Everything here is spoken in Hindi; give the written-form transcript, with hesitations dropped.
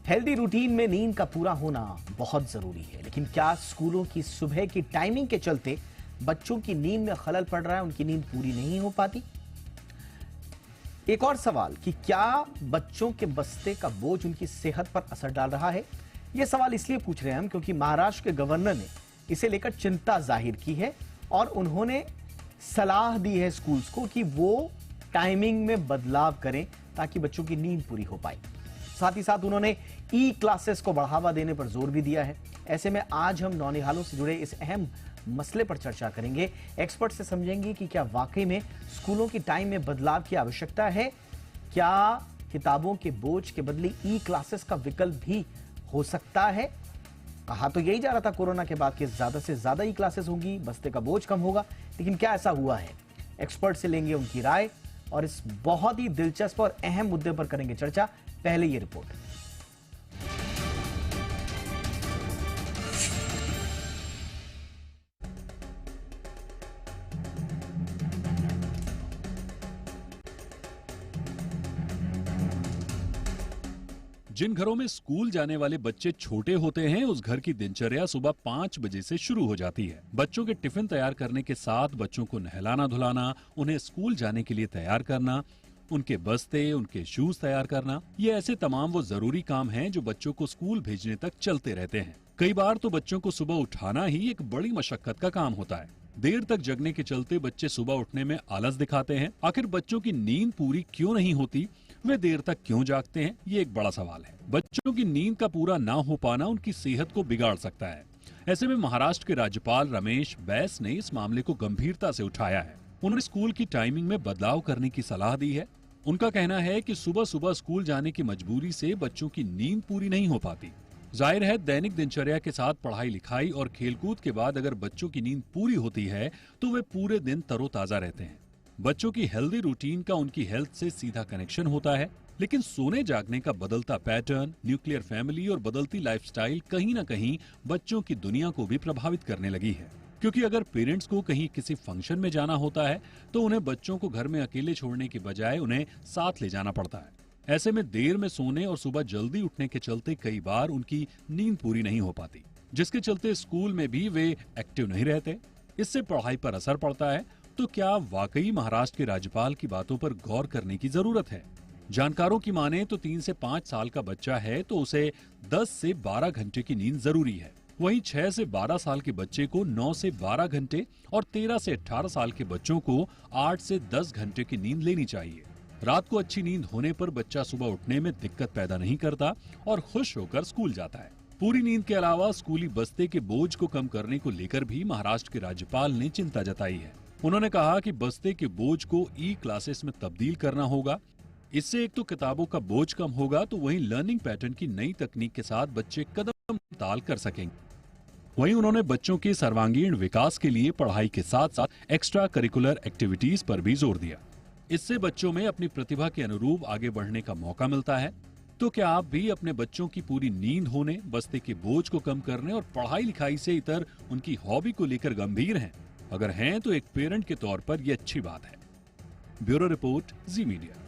हेल्दी रूटीन में नींद का पूरा होना बहुत जरूरी है, लेकिन क्या स्कूलों की सुबह की टाइमिंग के चलते बच्चों की नींद में खलल पड़ रहा है, उनकी नींद पूरी नहीं हो पाती? एक और सवाल कि क्या बच्चों के बस्ते का बोझ उनकी सेहत पर असर डाल रहा है? यह सवाल इसलिए पूछ रहे हैं हम क्योंकि महाराष्ट्र के गवर्नर ने इसे लेकर चिंता जाहिर की है और उन्होंने सलाह दी है स्कूल्स को कि वो टाइमिंग में बदलाव करें ताकि बच्चों की नींद पूरी हो पाए। साथ ही साथ उन्होंने ई क्लासेस को बढ़ावा देने पर जोर भी दिया है। ऐसे में आज हम नौनिहालों से जुड़े इस अहम मसले पर चर्चा करेंगे। एक्सपर्ट से समझेंगे कि क्या वाकई में स्कूलों की टाइम में बदलाव की आवश्यकता है, क्या किताबों के बोझ के बदले ई क्लासेस का विकल्प भी हो सकता है। कहा तो यही जा रहा था कोरोना के बाद कि ज्यादा से ज्यादा ई क्लासेस होंगी, बस्ते का बोझ कम होगा, लेकिन क्या ऐसा हुआ है? एक्सपर्ट से लेंगे उनकी राय और इस बहुत ही दिलचस्प और अहम मुद्दे पर करेंगे चर्चा। पहले ये रिपोर्ट। जिन घरों में स्कूल जाने वाले बच्चे छोटे होते हैं, उस घर की दिनचर्या सुबह 5 बजे से शुरू हो जाती है। बच्चों के टिफिन तैयार करने के साथ बच्चों को नहलाना धुलाना, उन्हें स्कूल जाने के लिए तैयार करना, उनके बस्ते, उनके शूज तैयार करना, ये ऐसे तमाम वो जरूरी काम हैं जो बच्चों को स्कूल भेजने तक चलते रहते हैं। कई बार तो बच्चों को सुबह उठाना ही एक बड़ी मशक्कत का काम होता है। देर तक जगने के चलते बच्चे सुबह उठने में आलस दिखाते हैं। आखिर बच्चों की नींद पूरी क्यों नहीं होती, वे देर तक क्यों जागते हैं, ये एक बड़ा सवाल है। बच्चों की नींद का पूरा ना हो पाना उनकी सेहत को बिगाड़ सकता है। ऐसे में महाराष्ट्र के राज्यपाल रमेश बैस ने इस मामले को गंभीरता से उठाया है। उन्होंने स्कूल की टाइमिंग में बदलाव करने की सलाह दी है। उनका कहना है कि सुबह सुबह स्कूल जाने की मजबूरी से बच्चों की नींद पूरी नहीं हो पाती। जाहिर है, दैनिक दिनचर्या के साथ पढ़ाई लिखाई और खेलकूद के बाद अगर बच्चों की नींद पूरी होती है तो वे पूरे दिन तरोताजा रहते हैं। बच्चों की हेल्दी रूटीन का उनकी हेल्थ से सीधा कनेक्शन होता है, लेकिन सोने जागने का बदलता पैटर्न, न्यूक्लियर फैमिली और बदलती लाइफस्टाइल कहीं न कहीं बच्चों की दुनिया को भी प्रभावित करने लगी है। क्योंकि अगर पेरेंट्स को कहीं किसी फंक्शन में जाना होता है तो उन्हें बच्चों को घर में अकेले छोड़ने की बजाय उन्हें साथ ले जाना पड़ता है। ऐसे में देर में सोने और सुबह जल्दी उठने के चलते कई बार उनकी नींद पूरी नहीं हो पाती, जिसके चलते स्कूल में भी वे एक्टिव नहीं रहते। इससे पढ़ाई पर असर पड़ता है। तो क्या वाकई महाराष्ट्र के राज्यपाल की बातों पर गौर करने की जरूरत है? जानकारों की माने तो 3 से 5 साल का बच्चा है तो उसे 10 से 12 घंटे की नींद जरूरी है। वहीं 6 से 12 साल के बच्चे को 9 से 12 घंटे और 13 से 18 साल के बच्चों को 8 से 10 घंटे की नींद लेनी चाहिए। रात को अच्छी नींद होने पर बच्चा सुबह उठने में दिक्कत पैदा नहीं करता और खुश होकर स्कूल जाता है। पूरी नींद के अलावा स्कूली बस्ते के बोझ को कम करने को लेकर भी महाराष्ट्र के राज्यपाल ने चिंता जताई है। उन्होंने कहा कि बस्ते के बोझ को ई क्लासेस में तब्दील करना होगा। इससे एक तो किताबों का बोझ कम होगा, तो वहीं लर्निंग पैटर्न की नई तकनीक के साथ बच्चे कदम ताल कर सकेंगे। वहीं उन्होंने बच्चों के सर्वांगीण विकास के लिए पढ़ाई के साथ साथ एक्स्ट्रा करिकुलर एक्टिविटीज पर भी जोर दिया। इससे बच्चों में अपनी प्रतिभा के अनुरूप आगे बढ़ने का मौका मिलता है। तो क्या आप भी अपने बच्चों की पूरी नींद होने, बस्ते के बोझ को कम करने और पढ़ाई लिखाई से इतर उनकी हॉबी को लेकर गंभीर हैं? अगर हैं तो एक पेरेंट के तौर पर यह अच्छी बात है। ब्यूरो रिपोर्ट, जी मीडिया।